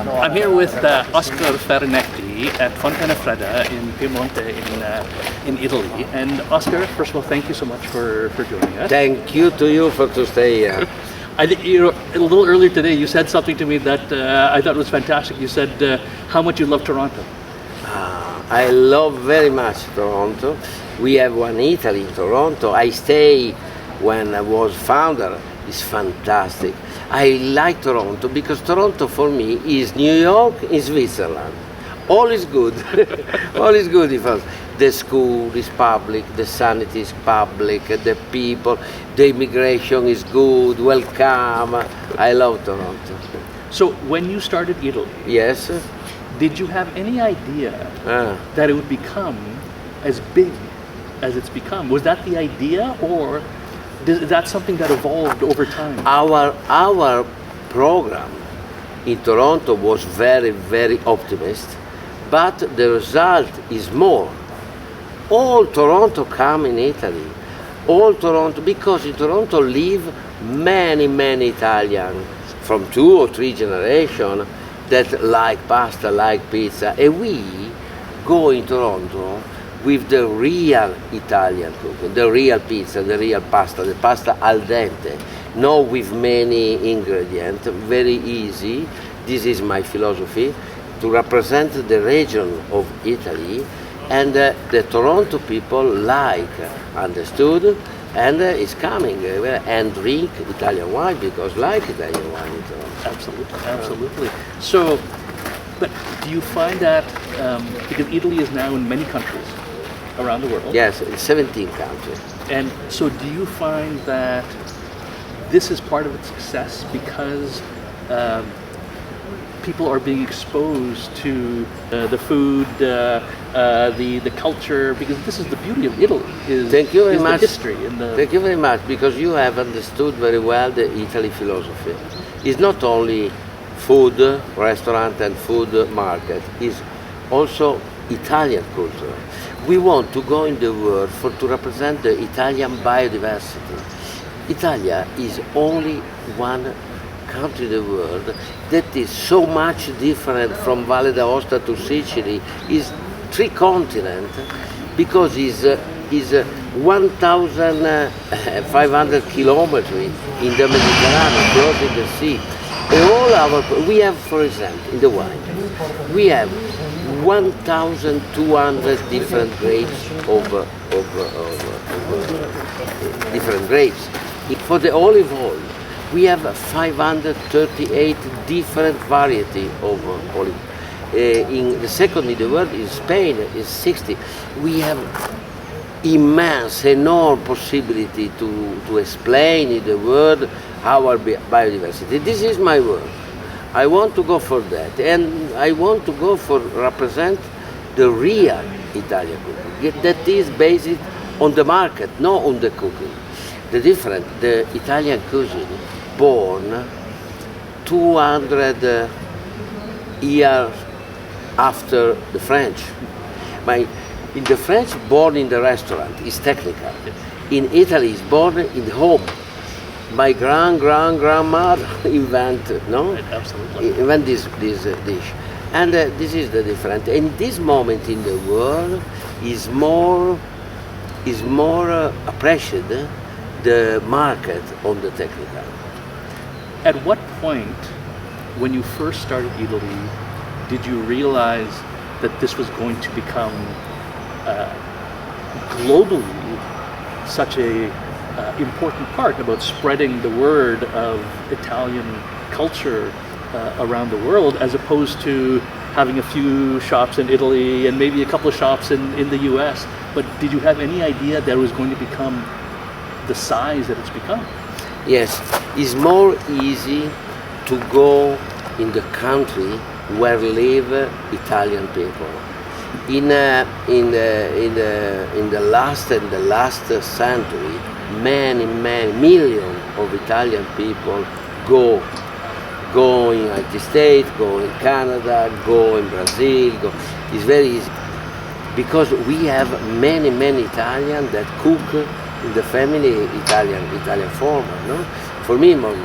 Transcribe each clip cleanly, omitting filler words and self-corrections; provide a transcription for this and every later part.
I'm here with Oscar Farinetti at Fontanafredda in Piemonte in Italy. And Oscar, first of all, thank you so much for joining us. Thank you to you for to stay here. I think a little earlier today you said something to me that I thought was fantastic. You said how much you love Toronto. I love very much Toronto. We have one Eataly in Toronto. I stay when I was founder. It's fantastic. I like Toronto because Toronto for me is New York in Switzerland. All is good. All is good because the school is public, the sanity is public, the people, the immigration is good, welcome. I love Toronto. So when you started Eataly, yes, did you have any idea that it would become as big as it's become? Was that the idea, or is that something that evolved over time? Our program in Toronto was very optimistic, but the result is more. All Toronto come in Italy. All Toronto, because in Toronto live many Italians from 2 or 3 generations that like pasta, like pizza, and we go in Toronto with the real Italian cooking, the real pizza, the real pasta, the pasta al dente, not with many ingredients, very easy. This is my philosophy, to represent the region of Italy, and the Toronto people like, understood, and is coming and drink Italian wine because like Italian wine in Toronto. Absolutely. So, but do you find that, because Italy is now in many countries around the world? Yes, in 17 countries. And so do you find that this is part of its success because people are being exposed to the food, the culture, because this is the beauty of Italy, Thank you very is much. The history. And Thank you very much, because you have understood very well the Italy philosophy. It's not only food, restaurant and food market, it's also Italian culture. We want to go in the world to represent the Italian biodiversity. Italy is only one country in the world that is so much different from Valle d'Aosta to Sicily. Is 3 continents because is 1,500 kilometers in the Mediterranean, crossing the sea. And we have, for example, in the wine, we have 1,200 different grapes of different grapes. For the olive oil, we have 538 different varieties of olive. In the second in the world, in Spain, is 60. We have immense, enormous possibility to explain in the world our biodiversity. This is my work. I want to go for that, and I want to go for represent the real Italian cooking that is based on the market, not on the cooking. The Italian cuisine born 200 years after the French. In the French, born in the restaurant is technical. In Italy, it's born in the home. My grandmother invented, this dish, and this is the difference. In this moment in the world, is more appreciated the market on the technical. At what point, when you first started Eataly, did you realize that this was going to become globally such a important part about spreading the word of Italian culture around the world, as opposed to having a few shops in Italy and maybe a couple of shops in the US? But did you have any idea that it was going to become the size that it's become? Yes, it's more easy to go in the country where live Italian people. In the last century, many millions of Italian people go in United States, go in Canada, go in Brazil. It's very easy because we have many Italians that cook in the family Italian format, no? For me, more.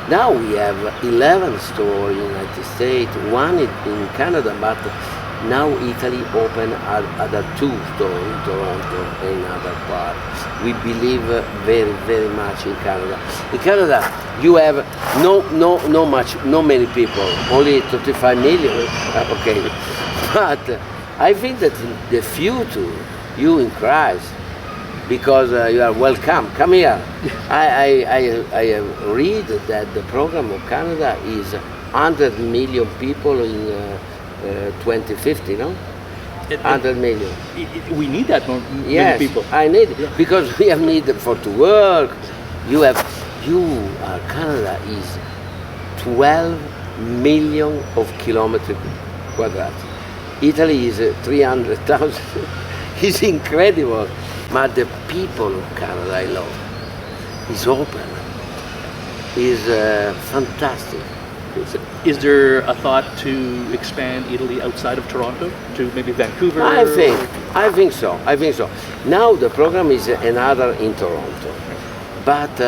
Now we have 11 stores in the United States, one in Canada, but now Italy opened other 2 stores in Toronto and other parts. We believe very, very much in Canada. In Canada, you have no many people, only 35 million. Okay, but I think that in the future, you in Christ, because you are welcome. Come here. I read that the program of Canada is 100 million people in 2050, no? 100 million. We need that many Yes, people. I need it because we have need for to work. Canada is 12 million of kilometers quadrat. Italy is 300,000. It's incredible. But the people of Canada I love. It's open. It's fantastic. Is there a thought to expand Italy outside of Toronto to maybe Vancouver? I think so. Now the program is another in Toronto, but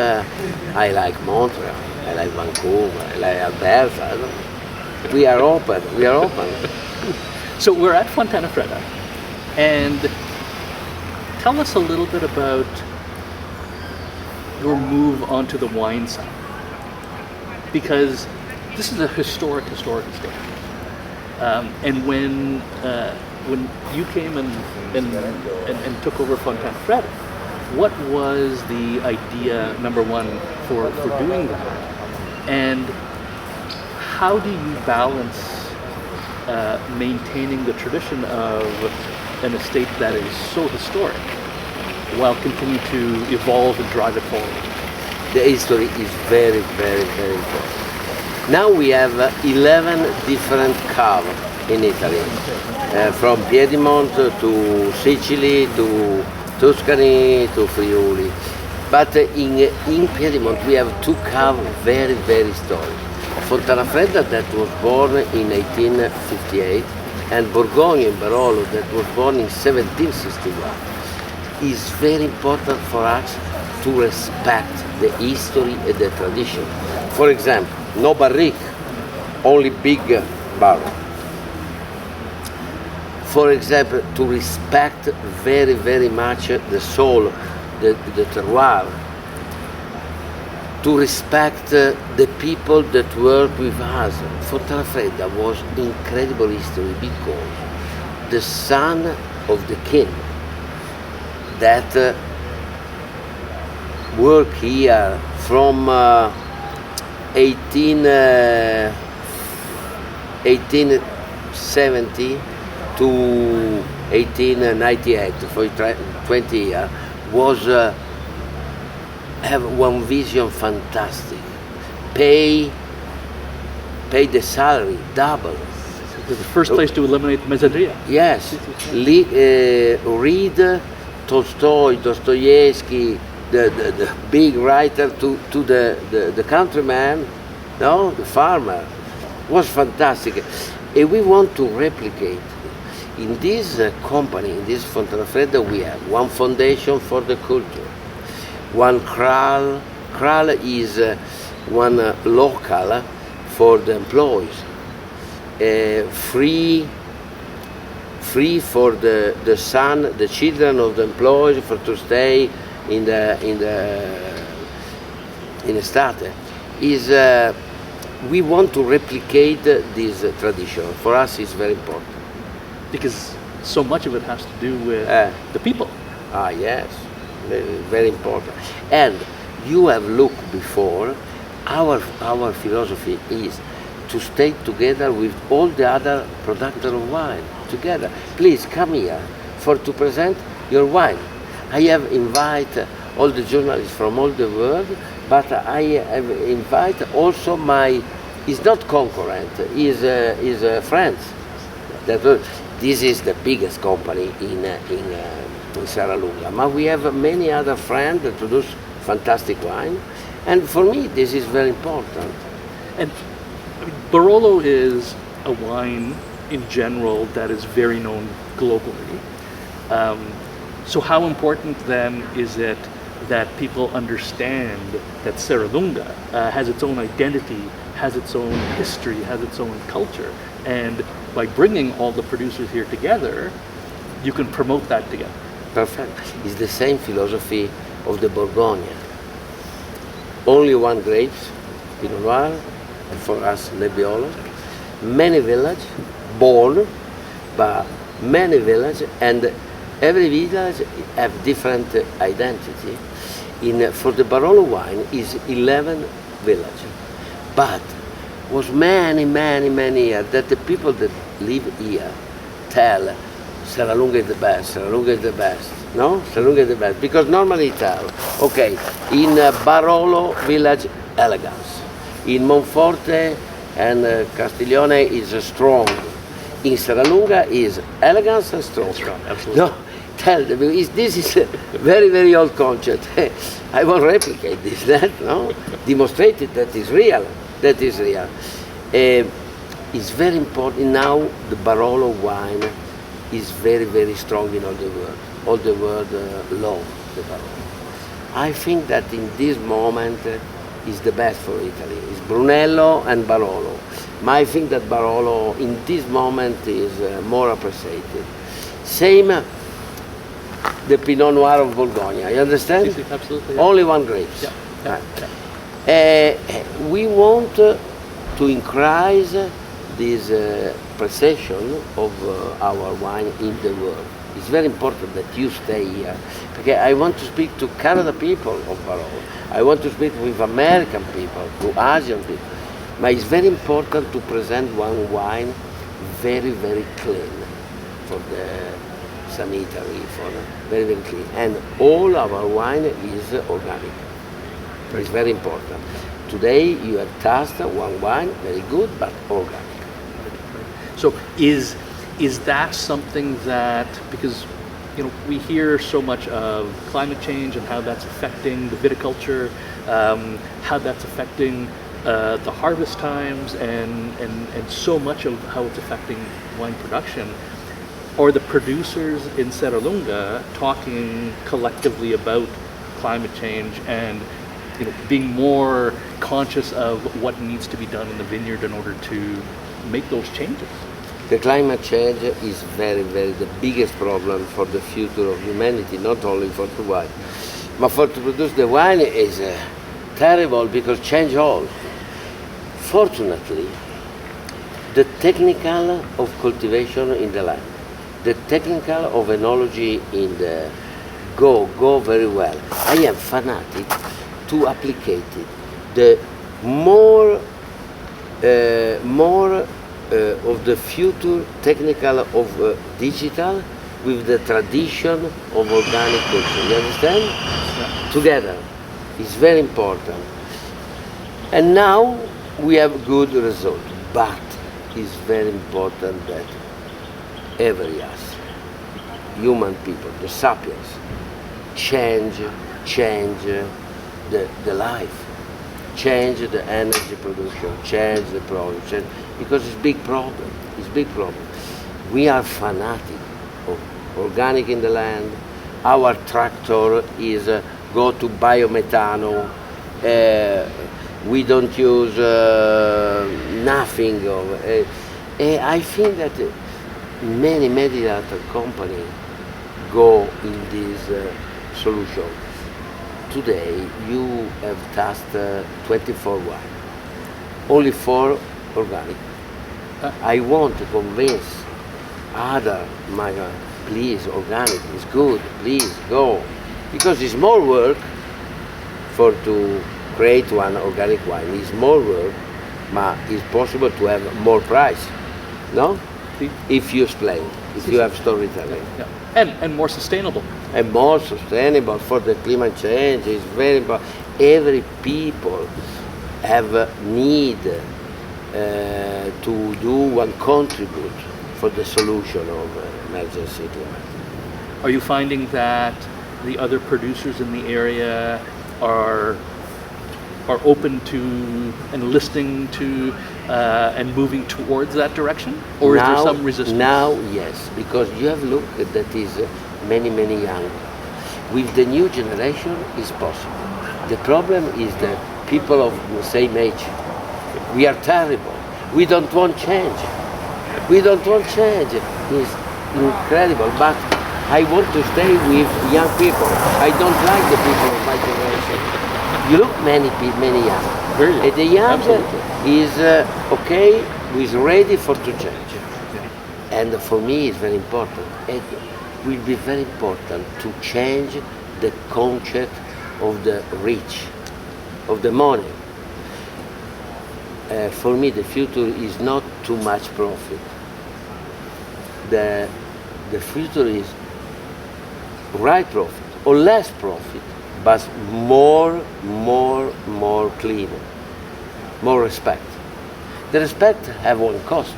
I like Montreal, I like Vancouver, I like Alberta. We are open. So we're at Fontana Fredda, and tell us a little bit about your move onto the wine side, because this is a historic estate. And when you came and took over Fontana Fredda, what was the idea, number one, for doing that? And how do you balance maintaining the tradition of an estate that is so historic while continuing to evolve and drive it forward? The history is very, very, very important. Now we have 11 different caves in Italy, from Piedmont to Sicily to Tuscany to Friuli. But in Piedmont we have 2 caves very, very historic. Fontana Fredda that was born in 1858 and Borgogna in Barolo that was born in 1761. It's very important for us to respect the history and the tradition. For example, no barrique, only big barrel. For example, to respect very, very much the soul, the terroir. To respect the people that work with us. Fontana Fredda was incredible history because the son of the king that worked here from 1870 to 1898, for 20 years, was have one vision fantastic. Pay the salary double. The first place to eliminate mezzadria. Yes, read Tolstoy, Dostoevsky, the big writer to the countryman, no, the farmer, was fantastic. And we want to replicate. In this company, in this Fontana Fredda, we have one foundation for the culture, one CRAL. CRAL is one local for the employees, free for the son, the children of the employees for to stay in the estate. We want to replicate this tradition. For us, it's very important. Because so much of it has to do with the people. Yes, very important. And you have looked before, our philosophy is to stay together with all the other producers of wine together. Please come here to present your wine. I have invited all the journalists from all the world, but I have invited also he's not concurrent, he's friends. This is the biggest company in Serralunga. But we have many other friends that produce fantastic wine, and for me this is very important. And Barolo is a wine in general that is very known globally. So how important then is it that people understand that Serralunga has its own identity, has its own history, has its own culture. And by bringing all the producers here together, you can promote that together. Perfect. It's the same philosophy of the Bourgogne. Only one grapes, Pinot Noir, and for us Nebbiolo. Many villages, born, but many villages, and every village have different identity. For the Barolo wine is 11 villages, but was many years that the people that live here tell Serralunga is the best, Serralunga is the best. No? Serralunga is the best. Because normally tell, okay, in Barolo village, elegance. In Monforte and Castiglione is strong. In Serralunga is elegance and strong. Absolutely. No, tell them, this is a very old concept. I will replicate this, no? Demonstrate it, that is real. That is real. It's very important now, the Barolo wine is very strong in all the world. All the world love the Barolo. I think that in this moment is the best for Italy. It's Brunello and Barolo. But I think that Barolo in this moment is more appreciated. Same the Pinot Noir of Bourgogne, you understand? Yes, absolutely. Yeah. Only one grapes. Yeah. Yeah. We want to increase this perception of our wine in the world. It's very important that you stay here. Okay, I want to speak to Canada people of Barolo. I want to speak with American people, to Asian people. But it's very important to present one wine very clean for the sanitary, for very clean. And all our wine is organic. It's very important. Today you have tasted one wine, very good, but organic. So is that something that, because we hear so much of climate change and how that's affecting the viticulture, how that's affecting the harvest times, and so much of how it's affecting wine production. Are the producers in Serralunga talking collectively about climate change and being more conscious of what needs to be done in the vineyard in order to make those changes? The climate change is very the biggest problem for the future of humanity, not only for the wine. But for to produce the wine is terrible because change all. Fortunately, the technical of cultivation in the land, the technical of enology in the go very well. I am fanatic to applicate it. The more of the future technical of digital with the tradition of organic culture. You understand? Yeah. Together. It's very important. And now we have good result. But it's very important that every us, human people, the sapiens, change the life, change the energy production, change the production, because it's big problem. It's big problem. We are fanatic of organic in the land. Our tractor is go to biomethano. We don't use nothing of. I think that many other companies go in this solution. Today you have tasted 24 wine, only 4 organic. I want to convince other, please, organic is good, please go. Because it's more work to create one organic wine. It's more work, but it's possible to have more price, no? If you explain, if you have storytelling. Yeah. And more sustainable. And more sustainable for the climate change is very important. Every people have a need to do and contribute for the solution of emergency climate. Are you finding that the other producers in the area are open to and listening to and moving towards that direction? Or now, is there some resistance? Now, yes, because you have looked that is many young. With the new generation, it's possible. The problem is the people of the same age. We are terrible. We don't want change. We don't want change. It's incredible, but I want to stay with young people. I don't like the people of my generation. You look many young. Very And the young Absolutely. is okay, is ready for to change. Yeah. And for me, it's very important. It will be very important to change the concept of the rich, of the money. For me, the future is not too much profit. The future is right profit or less profit, but more clean, more respect. The respect have one cost.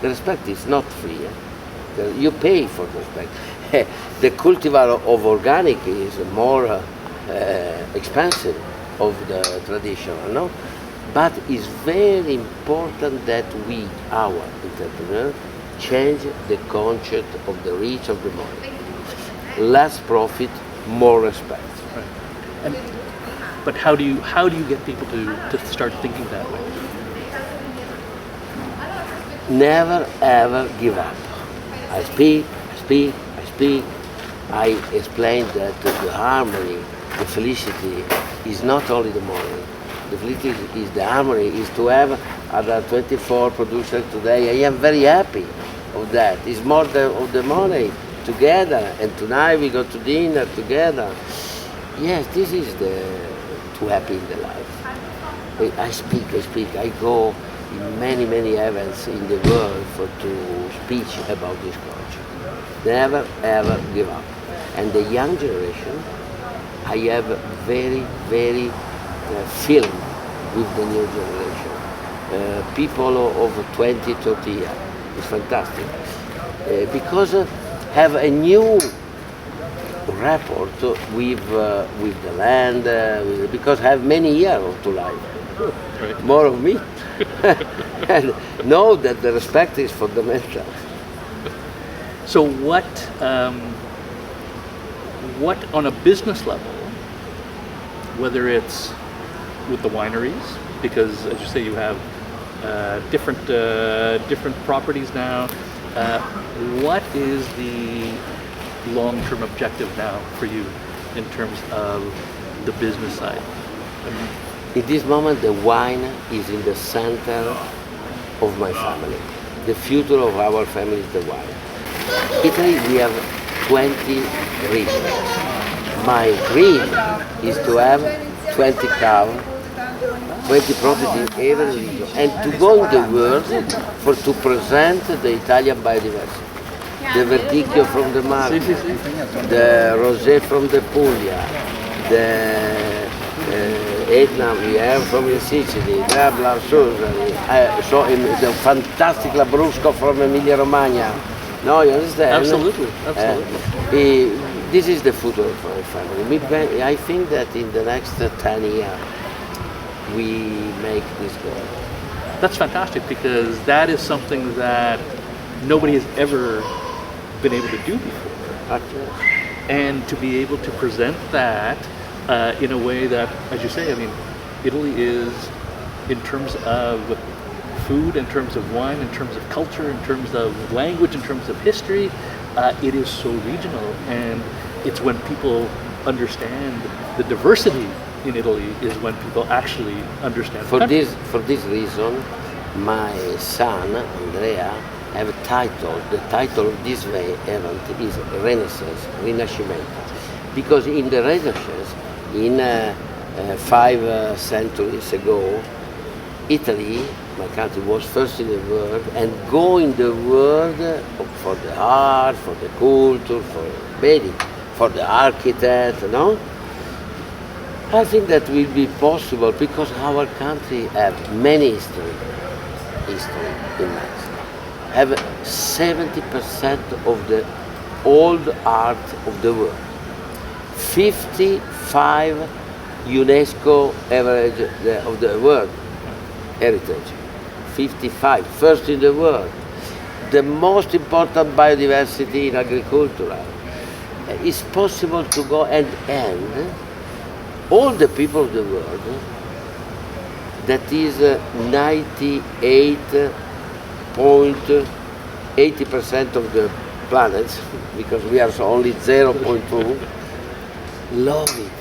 The respect is not free. You pay for the respect. The cultivar of organic is more expensive of the traditional, no? But it's very important that we, our entrepreneurs, change the concept of the rich of the money. Less profit, more respect. Right. And, but how do you get people to start thinking that way? Never ever give up. I speak. I explain that the harmony, the felicity is not only the money. The felicity is the harmony, is to have other 24 producers today. I am very happy of that. It's more of the money together, and tonight we go to dinner together. Yes, this is the too happy in the life. I speak. I go in many events in the world to speak about this culture. Never ever give up. And the young generation, I have very feeling with the new generation. People of 20, 30 years. It's fantastic. Because have a new rapport with the land, because have many years to life. Right. More of me. And know that the respect is fundamental. So what on a business level, whether it's with the wineries, because as you say you have different properties now, what is the long-term objective now for you in terms of the business side? In this moment, the wine is in the center of my family. The future of our family is the wine. In Italy, we have 20 regions. My dream is to have 20 cows, 20 properties in every region, and to go in the world to present the Italian biodiversity. The Verdicchio from the Marche, the Rosé from the Puglia, the Etna we have from Sicily, Grabla, so the fantastic Labrusco from Emilia Romagna. No, you understand? Absolutely. This is the future of our family. I think that in the next 10 years we make this goal. That's fantastic, because that is something that nobody has ever been able to do before. And to be able to present that in a way that, as you say, I mean, Italy is, in terms of food, in terms of wine, in terms of culture, in terms of language, in terms of history, it is so regional. And it's when people understand the diversity in Italy is when people actually understand the country. For this reason, my son, Andrea, have a title. The title of this event is Renaissance, Rinascimento. Because in the Renaissance, in 5 centuries ago, Italy, my country, was first in the world, and go in the world for the art, for the culture, for many, for the architect, no? I think that will be possible because our country have many history in Mexico. Have 70% of the old art of the world. 55 UNESCO average of the world heritage. 55, first in the world. The most important biodiversity in agriculture. it's possible to go and all the people of the world, that is 98.80% of the planet, because we are only 0.2, love it.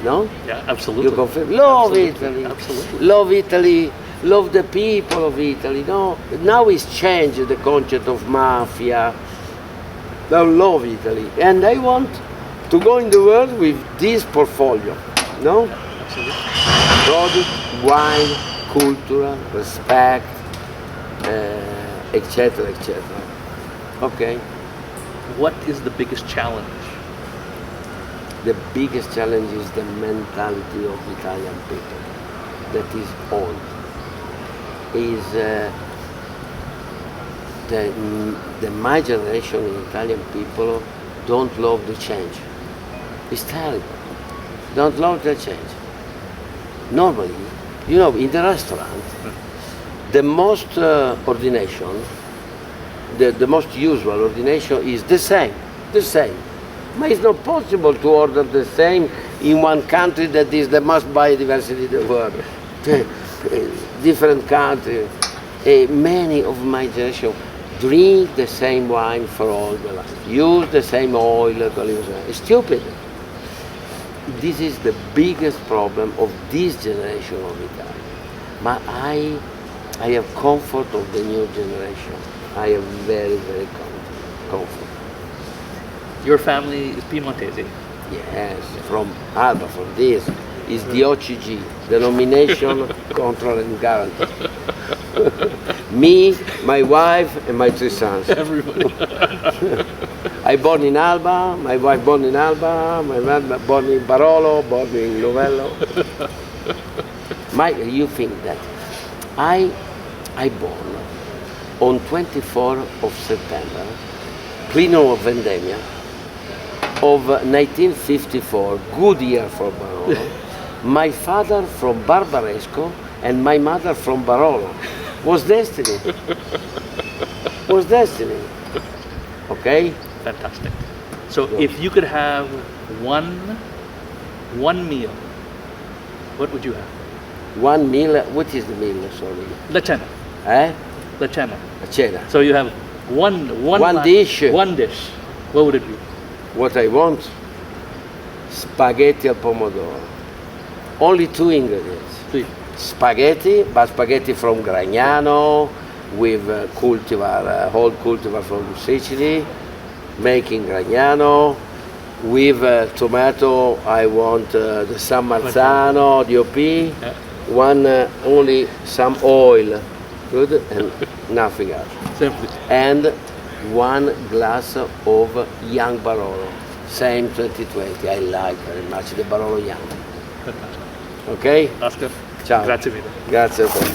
No? Yeah, absolutely. You confirm? Love Absolutely. Italy. Absolutely. Love Italy. Love the people of Italy. No? Now it's changed the concept of mafia. I love Italy. And I want to go in the world with this portfolio. No? Absolutely. Product, wine, culture, respect, etc., etc. Okay. What is the biggest challenge? The biggest challenge is the mentality of Italian people. That is old. Is my generation in Italian people don't love the change. It's terrible. Don't love the change. Normally, you know, in the restaurant, the most ordination, the most usual ordination is the same. But it's not possible to order the same in one country that is the most biodiversity in the world. Different countries. Many of my generation drink the same wine for all the life. Use the same oil. It's stupid. This is the biggest problem of this generation of Italian. But I have comfort of the new generation. I have very, very comfort. Your family is Piemontese. Yes, from Alba, from this, is the OCG, Denomination, Control and Guarantee. Me, my wife, and my 3 sons. Everybody. I born in Alba, my wife born in Alba, my man born in Barolo, born in Novello. You think that I born on 24th of September, Plenum of Vendemmia, of 1954, good year for Barolo. My father from Barbaresco and my mother from Barolo. Was destiny. Was destiny. Okay? Fantastic. So if you could have one meal, what would you have? One meal, what is the meal, sorry? La cena. La cena. A cena. So you have one dish. One dish. What would it be? What I want? Spaghetti al pomodoro. Only 2 ingredients. Sí. Spaghetti, but spaghetti from Gragnano, with cultivar, whole cultivar from Sicily, making Gragnano, with tomato, I want the San Marzano, DOP, only some oil, good, and nothing else. Simply. And 1 glass of young Barolo, same 2020, I like very much the Barolo young. Fantastic. Ok? Oscar, Ciao. grazie mille. Grazie a te.